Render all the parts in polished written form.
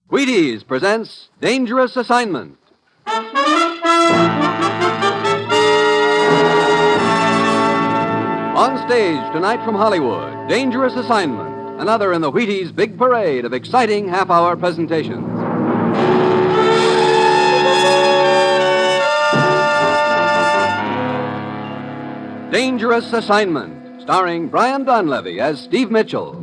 Wheaties presents Dangerous Assignment. On stage tonight from Hollywood, Dangerous Assignment, another in the Wheaties' big parade of exciting half-hour presentations. Dangerous Assignment, starring Brian Donlevy as Steve Mitchell.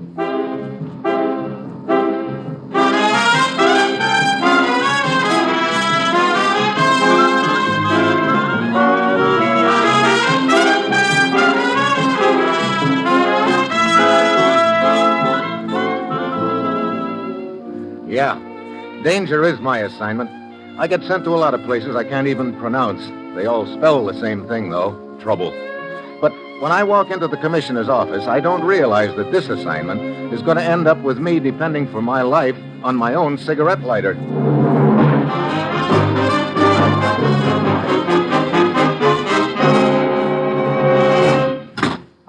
Yeah, danger is my assignment. I get sent to a lot of places I can't even pronounce. They all spell the same thing, though, trouble. But when I walk into the commissioner's office, I don't realize that this assignment is going to end up with me depending for my life on my own cigarette lighter.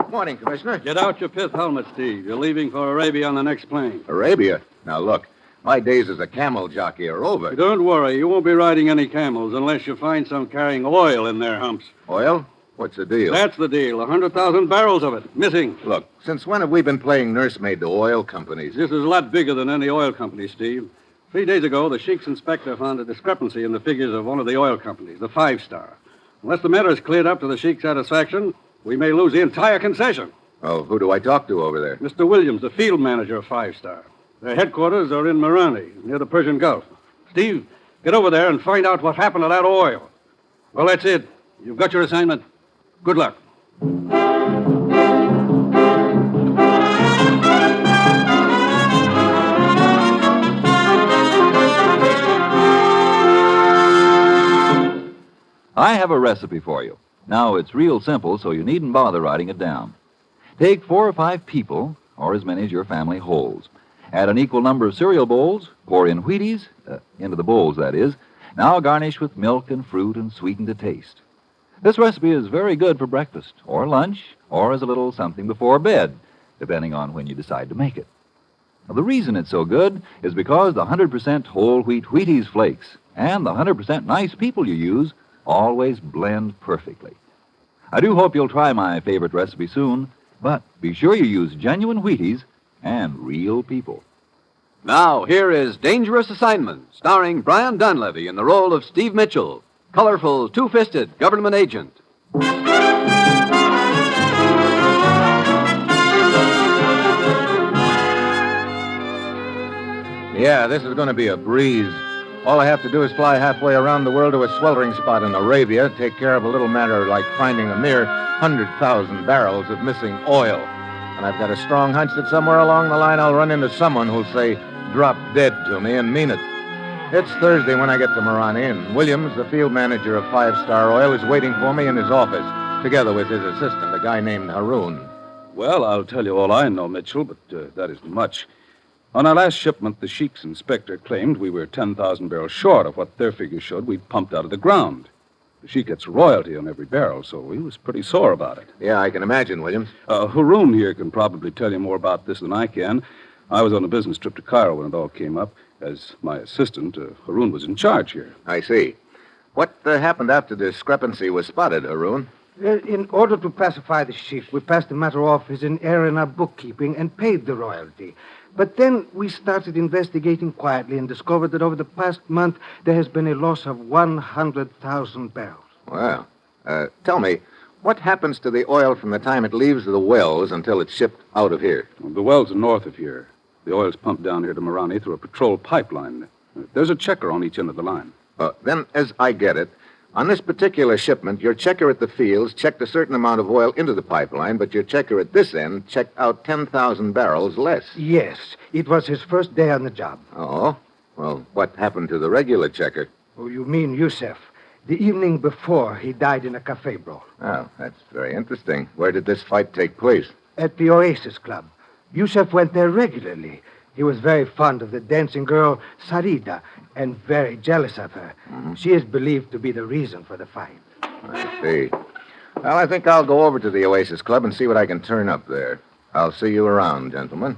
Morning, Commissioner. Get out your pith helmet, Steve. You're leaving for Arabia on the next plane. Arabia? Now, look, my days as a camel jockey are over. Don't worry. You won't be riding any camels unless you find some carrying oil in their humps. Oil? What's the deal? That's the deal. 100,000 barrels of it. Missing. Look, since when have we been playing nursemaid to oil companies? This is a lot bigger than any oil company, Steve. 3 days ago, the Sheik's inspector found a discrepancy in the figures of one of the oil companies, the 5-Star. Unless the matter is cleared up to the Sheik's satisfaction, we may lose the entire concession. Oh, who do I talk to over there? Mr. Williams, the field manager of 5-Star. Their headquarters are in Marani, near the Persian Gulf. Steve, get over there and find out what happened to that oil. Well, that's it. You've got your assignment. Good luck. I have a recipe for you. Now, it's real simple, so you needn't bother writing it down. Take 4 or 5 people, or as many as your family holds. Add an equal number of cereal bowls, pour in Wheaties, into the bowls, that is. Now garnish with milk and fruit and sweeten to taste. This recipe is very good for breakfast, or lunch, or as a little something before bed, depending on when you decide to make it. Now, the reason it's so good is because the 100% whole wheat Wheaties flakes and the 100% nice people you use always blend perfectly. I do hope you'll try my favorite recipe soon, but be sure you use genuine Wheaties and real people. Now, here is Dangerous Assignment, starring Brian Donlevy in the role of Steve Mitchell, colorful, two-fisted government agent. Yeah, this is going to be a breeze. All I have to do is fly halfway around the world to a sweltering spot in Arabia, take care of a little matter like finding a mere 100,000 barrels of missing oil. And I've got a strong hunch that somewhere along the line I'll run into someone who'll say, drop dead to me and mean it. It's Thursday when I get to Marani, and Williams, the field manager of 5-Star Oil, is waiting for me in his office, together with his assistant, a guy named Haroon. Well, I'll tell you all I know, Mitchell, but that isn't much. On our last shipment, the Sheik's inspector claimed we were 10,000 barrels short of what their figures showed we'd pumped out of the ground. The Sheik gets royalty on every barrel, so he was pretty sore about it. Yeah, I can imagine, Williams. Haroon here can probably tell you more about this than I can. I was on a business trip to Cairo when it all came up. As my assistant, Haroon was in charge here. I see. What happened after the discrepancy was spotted, Haroon? In order to pacify the Sheik, we passed the matter off as an error in our bookkeeping and paid the royalty. But then we started investigating quietly and discovered that over the past month there has been a loss of 100,000 barrels. Well, tell me, what happens to the oil from the time it leaves the wells until it's shipped out of here? Well, the wells are north of here. The oil's pumped down here to Marani through a patrol pipeline. There's a checker on each end of the line. Then, as I get it, on this particular shipment, your checker at the fields checked a certain amount of oil into the pipeline, but your checker at this end checked out 10,000 barrels less. Yes, it was his first day on the job. Oh? Well, what happened to the regular checker? Oh, you mean Yusef. The evening before, he died in a cafe brawl. Oh, that's very interesting. Where did this fight take place? At the Oasis Club. Yusef went there regularly. He was very fond of the dancing girl, Sarida, and very jealous of her. Mm-hmm. She is believed to be the reason for the fight. I see. Well, I think I'll go over to the Oasis Club and see what I can turn up there. I'll see you around, gentlemen.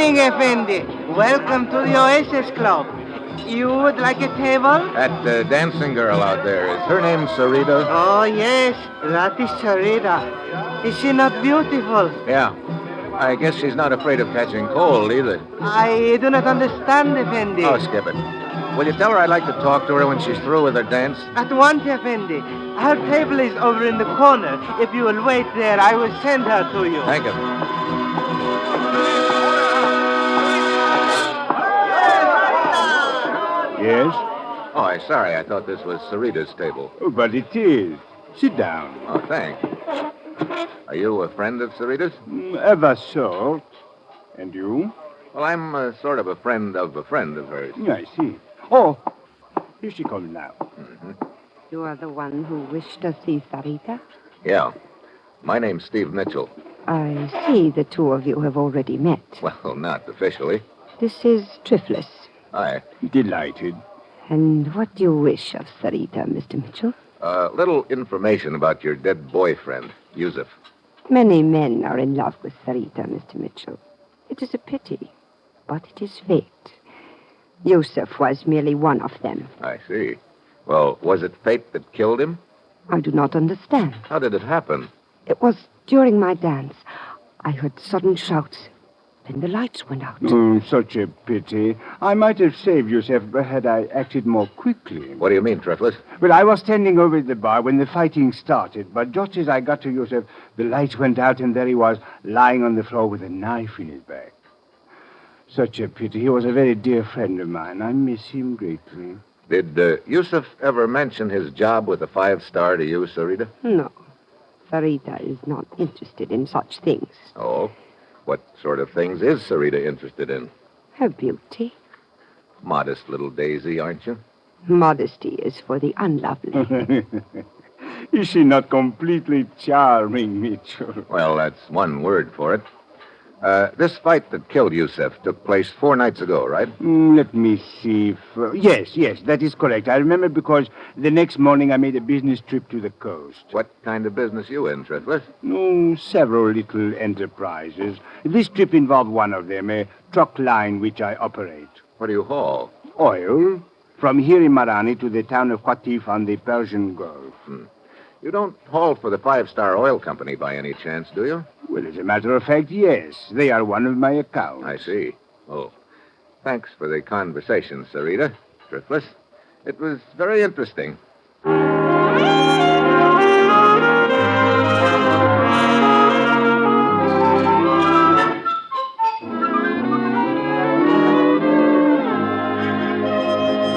evening, Effendi. Welcome to the Oasis Club. You would like a table? That dancing girl out there, is her name Sarita? Oh, yes. That is Sarita. Is she not beautiful? Yeah. I guess she's not afraid of catching cold either. I do not understand, Effendi. Oh, skip it. Will you tell her I'd like to talk to her when she's through with her dance? At once, Effendi. Her table is over in the corner. If you will wait there, I will send her to you. Thank you. Yes? Oh, I'm sorry. I thought this was Sarita's table. Oh, but it is. Sit down. Oh, thanks. Are you a friend of Sarita's? Ever so. And you? Well, I'm sort of a friend of hers. I see. Oh, here she comes now. You are the one who wished to see Sarita? Yeah. My name's Steve Mitchell. I see the two of you have already met. Well, not officially. This is Triflis. Hi. Delighted. And what do you wish of Sarita, Mr. Mitchell? Little information about your dead boyfriend, Yusuf. Many men are in love with Sarita, Mr. Mitchell. It is a pity, but it is fate. Yusuf was merely one of them. I see. Well, was it fate that killed him? I do not understand. How did it happen? It was during my dance. I heard sudden shouts. Then the lights went out. Such a pity. I might have saved yourself had I acted more quickly. What do you mean, Triflis? Well, I was standing over at the bar when the fighting started, but just as I got to Yusuf, the lights went out, and there he was, lying on the floor with a knife in his back. Such a pity. He was a very dear friend of mine. I miss him greatly. Did Yusuf ever mention his job with the 5-star to you, Sarita? No. Sarita is not interested in such things. Oh? What sort of things is Sarita interested in? Her beauty. Modest little daisy, aren't you? Modesty is for the unlovely. Is she not completely charming, Mitchell? Well, that's one word for it. This fight that killed Yusuf took place 4 nights ago, right? Let me see. Yes, that is correct. I remember because the next morning I made a business trip to the coast. What kind of business you in, Triflis? Several little enterprises. This trip involved one of them, a truck line which I operate. What do you haul? Oil, from here in Marani to the town of Qatif on the Persian Gulf. You don't haul for the 5-star oil company by any chance, do you? Well, as a matter of fact, yes. They are one of my accounts. I see. Oh, thanks for the conversation, Sarita. Triflis. It was very interesting.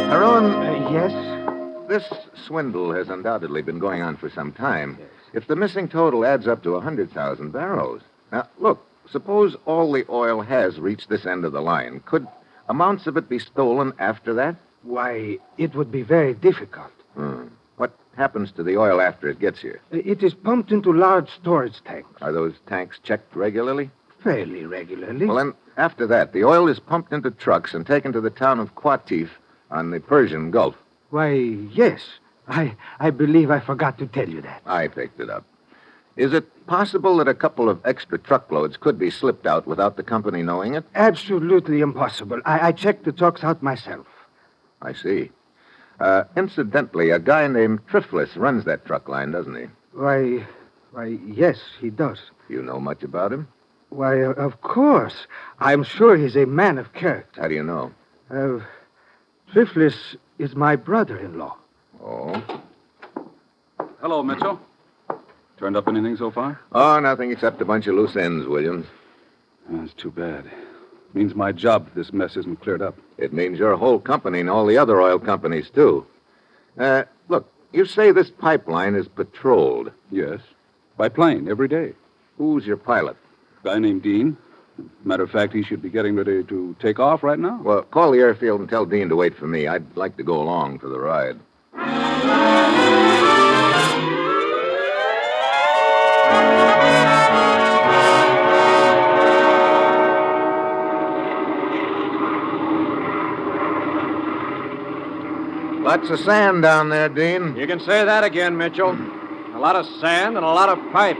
Haroun, Yes? this swindle has undoubtedly been going on for some time. Yes. If the missing total adds up to 100,000 barrels. Now, look, suppose all the oil has reached this end of the line. Could amounts of it be stolen after that? Why, it would be very difficult. What happens to the oil after it gets here? It is pumped into large storage tanks. Are those tanks checked regularly? Fairly regularly. Well, then, after that, the oil is pumped into trucks and taken to the town of Qatif on the Persian Gulf. Why, yes. I believe I forgot to tell you that. I picked it up. Is it possible that a couple of extra truckloads could be slipped out without the company knowing it? Absolutely impossible. I checked the trucks out myself. I see. Incidentally, a guy named Triflis runs that truck line, doesn't he? Why, yes, he does. You know much about him? Why, of course. I'm sure he's a man of character. How do you know? Triflis is my brother-in-law. Oh? Hello, Mitchell. Turned up anything so far? Oh, nothing except a bunch of loose ends, Williams. That's too bad. Means my job if this mess isn't cleared up. It means your whole company and all the other oil companies, too. Look, you say this pipeline is patrolled. Yes. By plane, every day. Who's your pilot? Guy named Dean. Matter of fact, he should be getting ready to take off right now. Well, call the airfield and tell Dean to wait for me. I'd like to go along for the ride. Lots of sand down there, Dean. You can say that again, Mitchell. A lot of sand and a lot of pipe.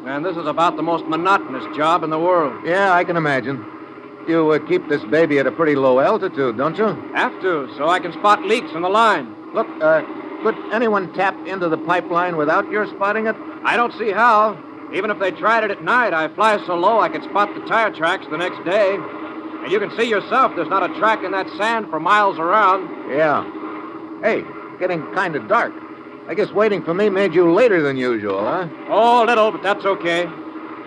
And this is about the most monotonous job in the world. Yeah, I can imagine. you keep this baby at a pretty low altitude, don't you? Have to, so I can spot leaks in the line. Look, could anyone tap into the pipeline without your spotting it? I don't see how. Even if they tried it at night, I fly so low I could spot the tire tracks the next day. And you can see yourself there's not a track in that sand for miles around. Yeah. Hey, getting kind of dark. I guess waiting for me made you later than usual, huh? Oh, a little, but that's okay.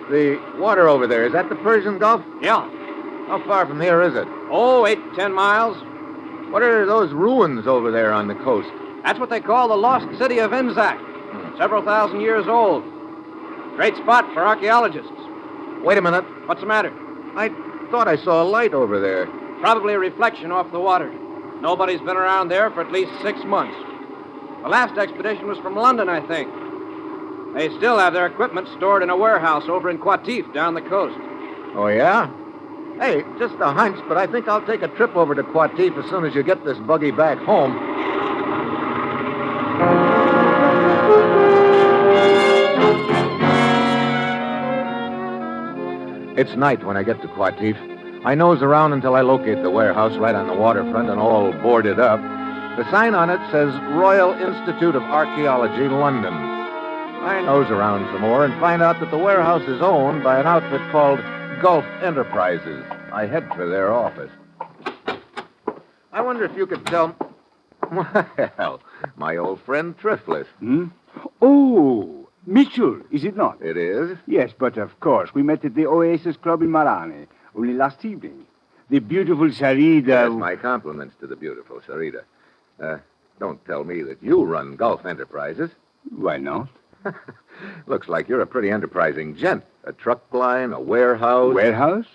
The water over there, is that the Persian Gulf? Yeah. How far from here is it? Oh, 8-10 miles. What are those ruins over there on the coast? That's what they call the lost city of Inzak. Several thousand years old. Great spot for archaeologists. Wait a minute. What's the matter? I thought I saw a light over there. Probably a reflection off the water. Nobody's been around there for at least 6 months. The last expedition was from London, I think. They still have their equipment stored in a warehouse over in Qatif down the coast. Oh, yeah? Hey, just a hunch, but I think I'll take a trip over to Qatif as soon as you get this buggy back home. It's night when I get to Qatif. I nose around until I locate the warehouse right on the waterfront and all boarded up. The sign on it says Royal Institute of Archaeology, London. I nose around some more and find out that the warehouse is owned by an outfit called Gulf Enterprises. I head for their office. I wonder if you could tell... Well, my old friend Triflis. Oh, Mitchell, is it not? It is? Yes, but of course. We met at the Oasis Club in Marani only last evening. The beautiful Sarita... Yes, my compliments to the beautiful Sarita. Don't tell me that you run Gulf Enterprises. Why not? Looks like you're a pretty enterprising gent. A truck line, a warehouse. Warehouse?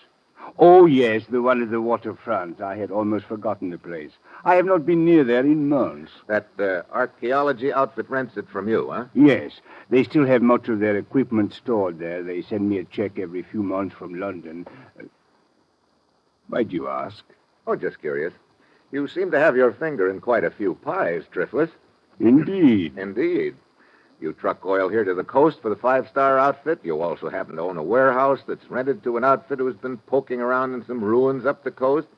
Oh, yes, the one at the waterfront. I had almost forgotten the place. I have not been near there in months. That archaeology outfit rents it from you, huh? Yes. They still have much of their equipment stored there. They send me a check every few months from London. Why'd you ask? Oh, just curious. You seem to have your finger in quite a few pies, Triflis. Indeed. Indeed. You truck oil here to the coast for the five-star outfit. You also happen to own a warehouse that's rented to an outfit who's been poking around in some ruins up the coast.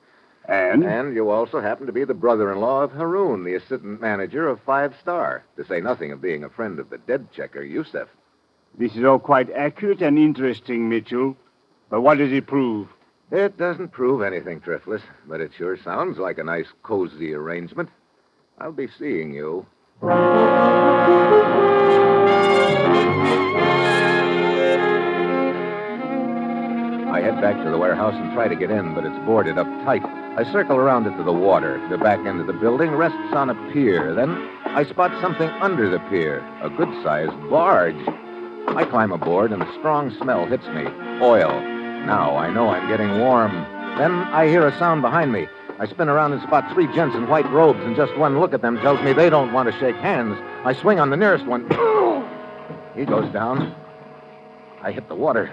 And? And you also happen to be the brother-in-law of Haroun, the assistant manager of Five Star, to say nothing of being a friend of the dead checker, Yusef. This is all quite accurate and interesting, Mitchell. But what does it prove? It doesn't prove anything, Triflis, but it sure sounds like a nice, cozy arrangement. I'll be seeing you. I head back to the warehouse and try to get in, but it's boarded up tight. I circle around it to the water. The back end of the building rests on a pier. Then I spot something under the pier, a good-sized barge. I climb aboard, and a strong smell hits me. Oil. Now I know I'm getting warm. Then I hear a sound behind me. I spin around and spot three gents in white robes, and just one look at them tells me they don't want to shake hands. I swing on the nearest one. He goes down. I hit the water.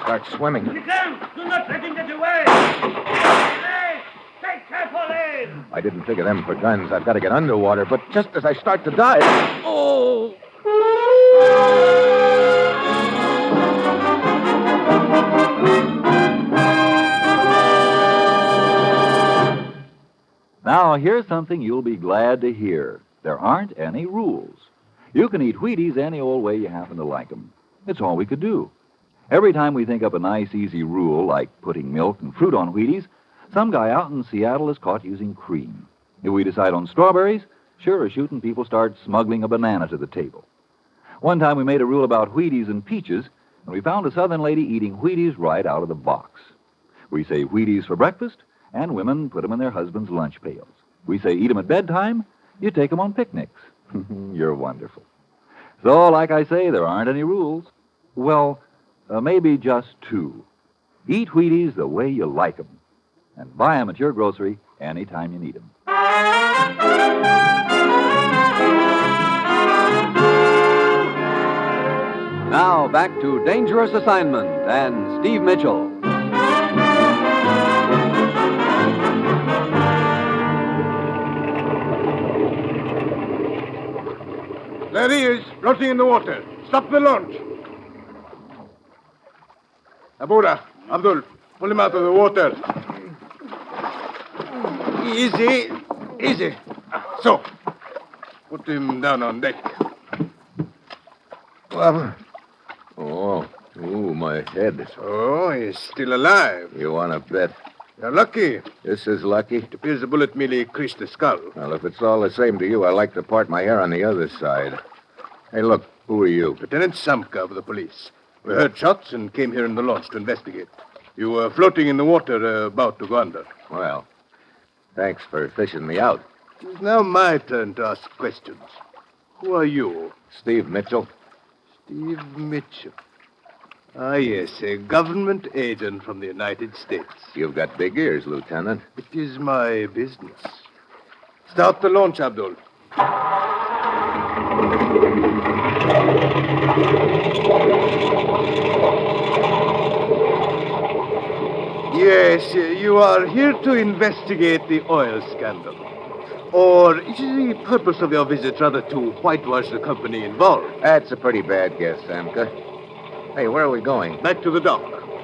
Start swimming. Do not let him get away! Hey, take careful aim! I didn't figure them for guns. I've got to get underwater, but just as I start to dive... Oh! Now, here's something you'll be glad to hear. There aren't any rules. You can eat Wheaties any old way you happen to like them. It's all we could do. Every time we think up a nice, easy rule, like putting milk and fruit on Wheaties, some guy out in Seattle is caught using cream. If we decide on strawberries, sure as shooting, people start smuggling a banana to the table. One time we made a rule about Wheaties and peaches, and we found a Southern lady eating Wheaties right out of the box. We say Wheaties for breakfast, and women put them in their husbands' lunch pails. We say eat them at bedtime, you take them on picnics. You're wonderful. So, like I say, there aren't any rules. Well, maybe just two. Eat Wheaties the way you like them, and buy them at your grocery anytime you need them. Now, back to Dangerous Assignment and Steve Mitchell. There he is, floating in the water. Stop the launch. Abura, Abdul, Pull him out of the water. Easy. Easy. So. Put him down on deck. Well, ooh, my head. Oh, he's still alive. You want to bet? You're lucky. This is lucky. It appears the bullet merely creased the skull. Well, if it's all the same to you, I like to part my hair on the other side. Hey, look, who are you? Lieutenant Samka of the police. We heard shots and came here in the launch to investigate. You were floating in the water, about to go under. Well, thanks for fishing me out. It's now my turn to ask questions. Who are you? Steve Mitchell. Steve Mitchell. Ah, yes, a government agent from the United States. You've got big ears, Lieutenant. It is my business. Start the launch, Abdul. Yes, you are here to investigate the oil scandal. Or is the purpose of your visit rather to whitewash the company involved? That's a pretty bad guess, Samka. Hey, where are we going? Back to the dock.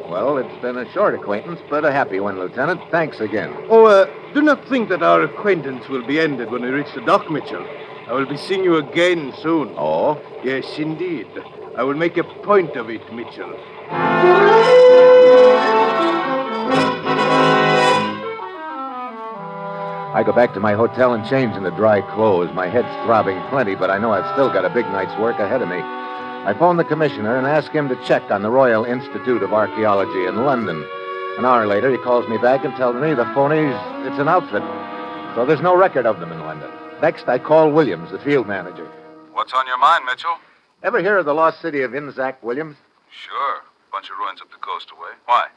Well, it's been a short acquaintance, but a happy one, Lieutenant. Thanks again. Oh, do not think that our acquaintance will be ended when we reach the dock, Mitchell. I will be seeing you again soon. Oh? Yes, indeed. I will make a point of it, Mitchell. I go back to my hotel and change into dry clothes. My head's throbbing plenty, but I know I've still got a big night's work ahead of me. I phone the commissioner and ask him to check on the Royal Institute of Archaeology in London. An hour later, he calls me back and tells me the phonies, it's an outfit. So there's no record of them in London. Next, I call Williams, the field manager. What's on your mind, Mitchell? Ever hear of the lost city of Inzac, Williams? Sure. Bunch of ruins up the coast away. Why?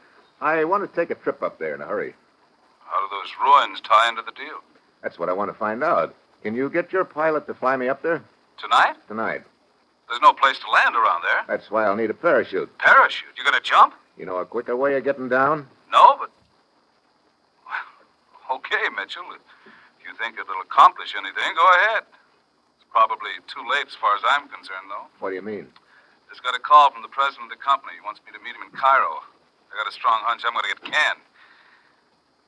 I want to take a trip up there in a hurry. How do those ruins tie into the deal? That's what I want to find out. Can you get your pilot to fly me up there? Tonight? Tonight. There's no place to land around there. That's why I'll need a parachute. Parachute? You gonna jump? You know a quicker way of getting down? No, but... Okay, Mitchell. If you think it'll accomplish anything, go ahead. It's probably too late as far as I'm concerned, though. What do you mean? Just got a call from the president of the company. He wants me to meet him in Cairo. I got a strong hunch I'm going to get canned.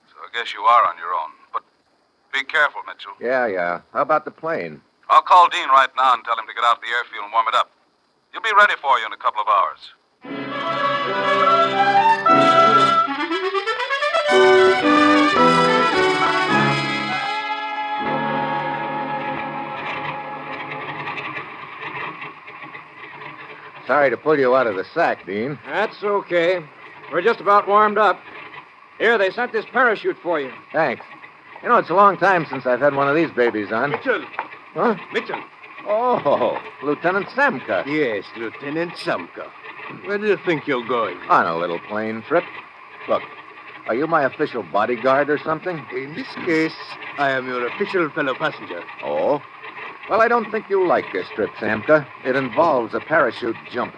So I guess you are on your own. But be careful, Mitchell. Yeah. How about the plane? I'll call Dean right now and tell him to get out to the airfield and warm it up. He'll be ready for you in a couple of hours. Sorry to pull you out of the sack, Dean. That's okay. We're just about warmed up. Here, they sent this parachute for you. Thanks. You know, it's a long time since I've had one of these babies on. Mitchell! Huh? Mitchell! Oh, Lieutenant Samka. Yes, Lieutenant Samka. Where do you think you're going? On a little plane trip. Look, are you my official bodyguard or something? In this case, I am your official fellow passenger. Oh? Well, I don't think you'll like this trip, Samka. It involves a parachute jump.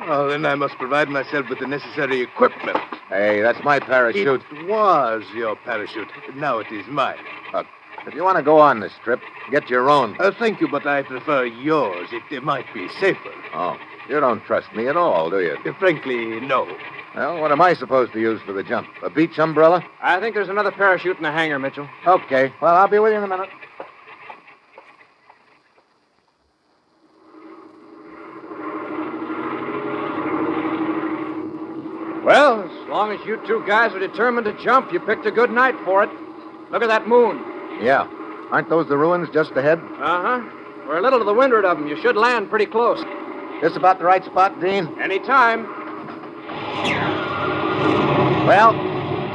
Well, then I must provide myself with the necessary equipment. Hey, that's my parachute. It was your parachute. Now it is mine. Look, if you want to go on this trip, get your own. Thank you, but I prefer yours. It might be safer. Oh, you don't trust me at all, do you? Frankly, no. Well, what am I supposed to use for the jump? A beach umbrella? I think there's another parachute in the hangar, Mitchell. Okay. Well, I'll be with you in a minute. Well, as long as you two guys are determined to jump, you picked a good night for it. Look at that moon. Yeah. Aren't those the ruins just ahead? Uh-huh. We're a little to the windward of them. You should land pretty close. This about the right spot, Dean? Anytime. Well,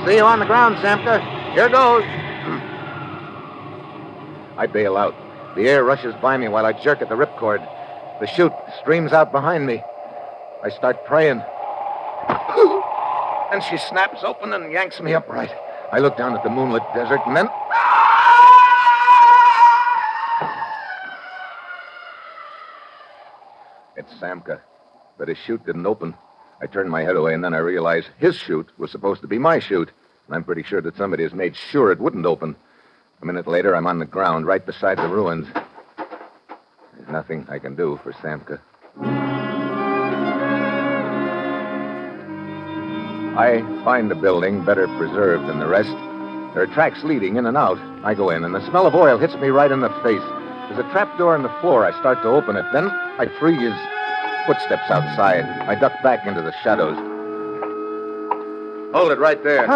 see you on the ground, Samka. Here goes. I bail out. The air rushes by me while I jerk at the ripcord. The chute streams out behind me. I start praying. And she snaps open and yanks me upright. I look down at the moonlit desert and then... It's Samka. But his chute didn't open. I turned my head away, and then I realized his chute was supposed to be my chute. And I'm pretty sure that somebody has made sure it wouldn't open. A minute later, I'm on the ground right beside the ruins. There's nothing I can do for Samka. I find the building better preserved than the rest. There are tracks leading in and out. I go in, and the smell of oil hits me right in the face. There's a trap door in the floor. I start to open it. Then I freeze. Footsteps outside. I duck back into the shadows. Hold it right there.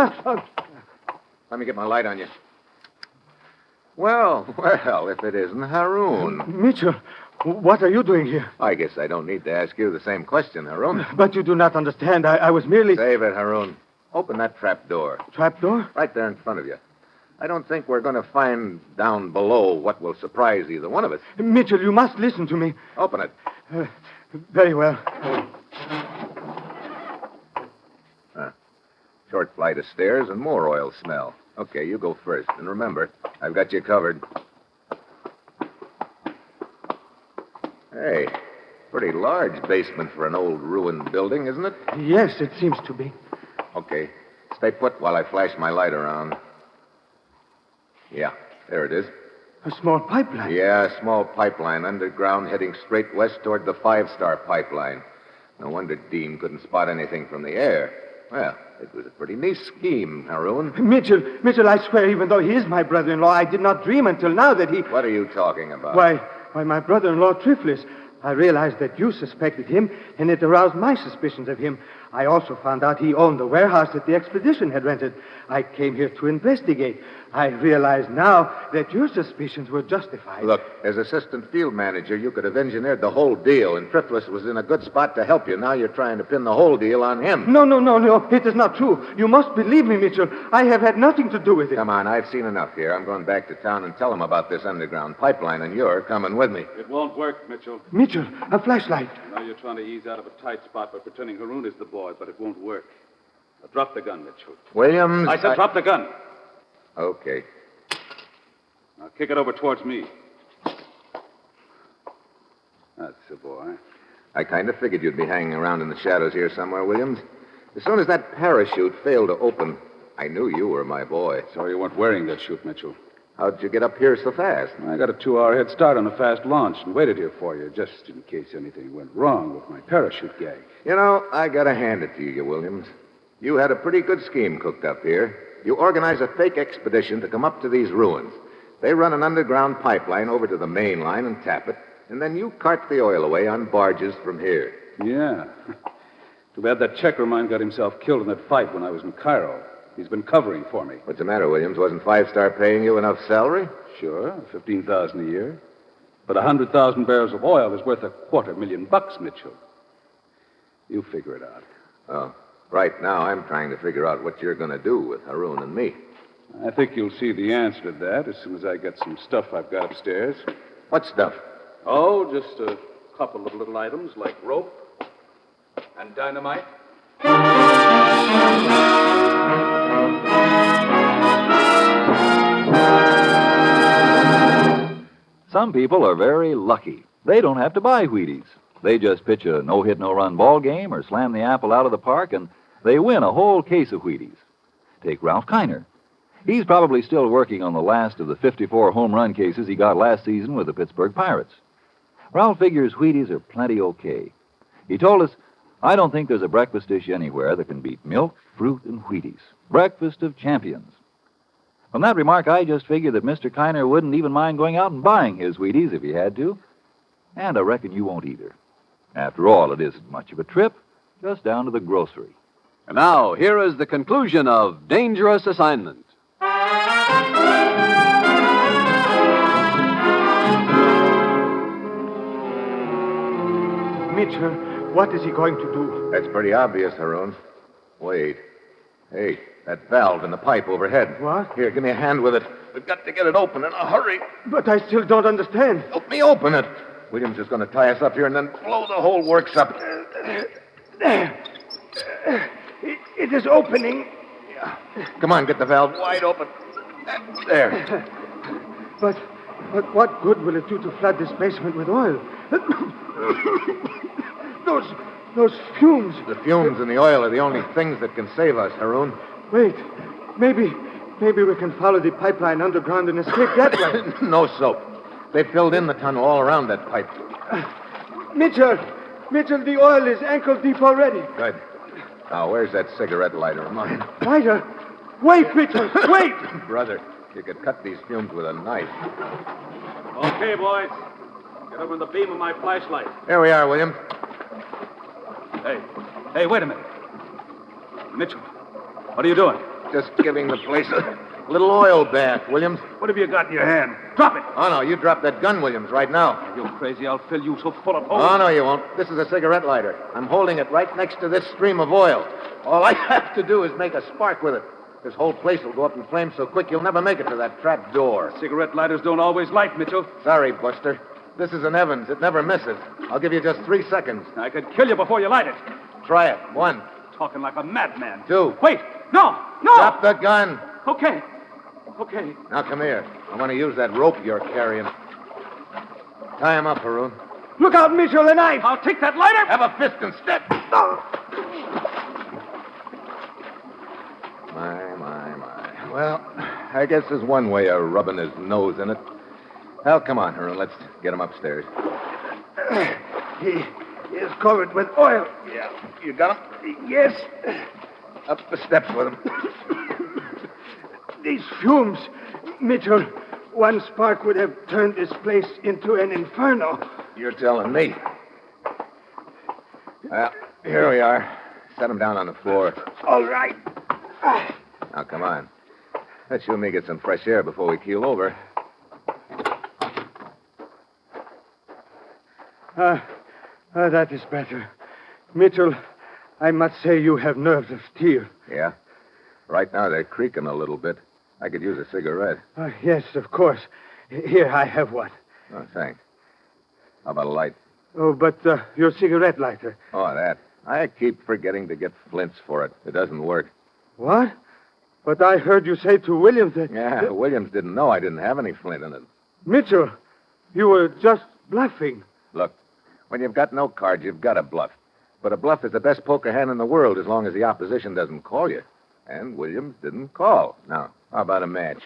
Let me get my light on you. Well, if it isn't Haroun. Mitchell, what are you doing here? I guess I don't need to ask you the same question, Haroun. But you do not understand. I was merely... Save it, Haroun. Open that trap door. Trap door? Right there in front of you. I don't think we're going to find down below what will surprise either one of us. Mitchell, you must listen to me. Open it. Very well. Short flight of stairs and more oil smell. Okay, you go first. And remember, I've got you covered. Hey, pretty large basement for an old ruined building, isn't it? Yes, it seems to be. Okay. Stay put while I flash my light around. Yeah, there it is. A small pipeline? Yeah, a small pipeline underground heading straight west toward the 5-star pipeline. No wonder Dean couldn't spot anything from the air. Well, it was a pretty neat scheme, Haroun. Mitchell, I swear, even though he is my brother-in-law, I did not dream until now that he... What are you talking about? Why, my brother-in-law, Triflis. I realized that you suspected him, and it aroused my suspicions of him. I also found out he owned the warehouse that the expedition had rented. I came here to investigate. I realize now that your suspicions were justified. Look, as assistant field manager, you could have engineered the whole deal, and Triflis was in a good spot to help you. Now you're trying to pin the whole deal on him. No. It is not true. You must believe me, Mitchell. I have had nothing to do with it. Come on, I've seen enough here. I'm going back to town and tell him about this underground pipeline, and you're coming with me. It won't work, Mitchell. Mitchell, a flashlight. I know you're trying to ease out of a tight spot by pretending Haroun is the boy, but it won't work. Now, drop the gun, Mitchell. Williams... I said drop the gun. Okay. Now, kick it over towards me. That's the boy. I kind of figured you'd be hanging around in the shadows here somewhere, Williams. As soon as that parachute failed to open, I knew you were my boy. Sorry you weren't wearing that chute, Mitchell. How'd you get up here so fast? I got a 2-hour head start on a fast launch and waited here for you, just in case anything went wrong with my parachute gag. You know, I gotta hand it to you, Williams. You had a pretty good scheme cooked up here. You organized a fake expedition to come up to these ruins. They run an underground pipeline over to the main line and tap it, and then you cart the oil away on barges from here. Yeah. Too bad that checker of mine got himself killed in that fight when I was in Cairo. He's been covering for me. What's the matter, Williams? Wasn't 5-star paying you enough salary? Sure, $15,000 a year. But 100,000 barrels of oil is worth $250,000, Mitchell. You figure it out. Oh, right now I'm trying to figure out what you're going to do with Haroun and me. I think you'll see the answer to that as soon as I get some stuff I've got upstairs. What stuff? Oh, just a couple of little items like rope and dynamite. Some people are very lucky. They don't have to buy Wheaties. They just pitch a no-hit, no-run ball game or slam the apple out of the park, and they win a whole case of Wheaties. Take Ralph Kiner. He's probably still working on the last of the 54 home run cases he got last season with the Pittsburgh Pirates. Ralph figures Wheaties are plenty okay. He told us, "I don't think there's a breakfast dish anywhere that can beat milk, fruit, and Wheaties. Breakfast of champions." From that remark, I just figured that Mr. Kiner wouldn't even mind going out and buying his Wheaties if he had to. And I reckon you won't either. After all, it isn't much of a trip, just down to the grocery. And now, here is the conclusion of Dangerous Assignment. Mitchell, what is he going to do? That's pretty obvious, Haroun. Wait. Hey, that valve in the pipe overhead. What? Here, give me a hand with it. We've got to get it open in a hurry. But I still don't understand. Help me open it. Williams is going to tie us up here and then blow the whole works up. It is opening. Come on, get the valve wide open. There. But what good will it do to flood this basement with oil? Those fumes. The fumes and the oil are the only things that can save us, Haroun. Wait. Maybe we can follow the pipeline underground and escape that way. No soap. They filled in the tunnel all around that pipe. Mitchell, the oil is ankle deep already. Good. Now, where's that cigarette lighter of mine? Lighter! Wait, Mitchell! Wait! Brother, you could cut these fumes with a knife. Okay, boys. Get over the beam of my flashlight. Here we are, William. Hey, wait a minute. Mitchell, what are you doing? Just giving the place a little oil bath, Williams. What have you got in your hand? Drop it! Oh, no, you drop that gun, Williams, right now. Are you crazy? I'll fill you so full of holes. Oh, no, you won't. This is a cigarette lighter. I'm holding it right next to this stream of oil. All I have to do is make a spark with it. This whole place will go up in flames so quick you'll never make it to that trap door. Cigarette lighters don't always light, Mitchell. Sorry, Buster. This is an Evans. It never misses. I'll give you just 3 seconds. I could kill you before you light it. Try it. 1. Talking like a madman. 2. Wait! No! Drop the gun. Okay. Now, come here. I want to use that rope you're carrying. Tie him up, Haroon. Look out, Mitchell, a knife! I'll take that lighter! Have a fist and step. My. Well, I guess there's one way of rubbing his nose in it. Well, come on, Haroon. Let's get him upstairs. He is covered with oil. Yeah. You got him? Yes. Up the steps with him. These fumes, Mitchell, one spark would have turned this place into an inferno. You're telling me. Well, here we are. Set him down on the floor. All right. Now, come on. Let's you and me get some fresh air before we keel over. That is better. Mitchell, I must say you have nerves of steel. Yeah? Right now, they're creaking a little bit. I could use a cigarette. Yes, of course. Here, I have one. Oh, thanks. How about a light? Oh, but your cigarette lighter. Oh, that. I keep forgetting to get flints for it. It doesn't work. What? But I heard you say to Williams that... Yeah, Williams didn't know I didn't have any flint in it. Mitchell, you were just bluffing. Look, when you've got no cards, you've got to bluff. But a bluff is the best poker hand in the world as long as the opposition doesn't call you. And Williams didn't call. Now, how about a match?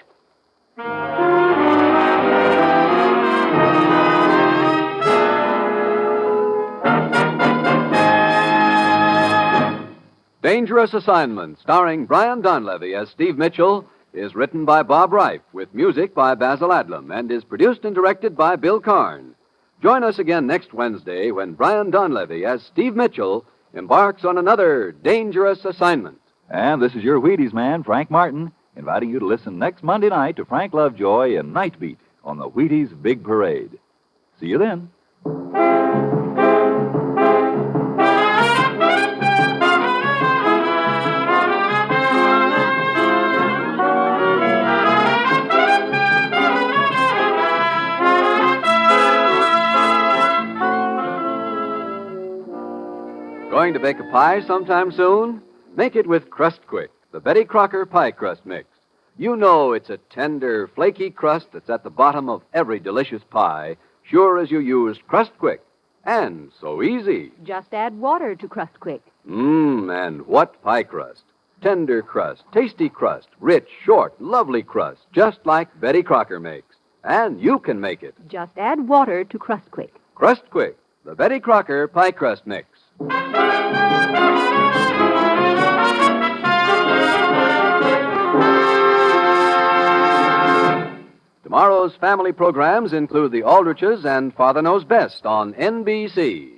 Dangerous Assignment, starring Brian Donlevy as Steve Mitchell, is written by Bob Reif with music by Basil Adlam and is produced and directed by Bill Karn. Join us again next Wednesday when Brian Donlevy as Steve Mitchell embarks on another dangerous assignment. And this is your Wheaties man, Frank Martin, inviting you to listen next Monday night to Frank Lovejoy in Night Beat on the Wheaties Big Parade. See you then. Going to bake a pie sometime soon? Make it with Crust Quick, the Betty Crocker pie crust mix. You know it's a tender, flaky crust that's at the bottom of every delicious pie, sure as you used Crust Quick. And so easy. Just add water to Crust Quick. And what pie crust? Tender crust, tasty crust, rich, short, lovely crust, just like Betty Crocker makes. And you can make it. Just add water to Crust Quick. Crust Quick, the Betty Crocker pie crust mix. Tomorrow's family programs include The Aldriches and Father Knows Best on NBC.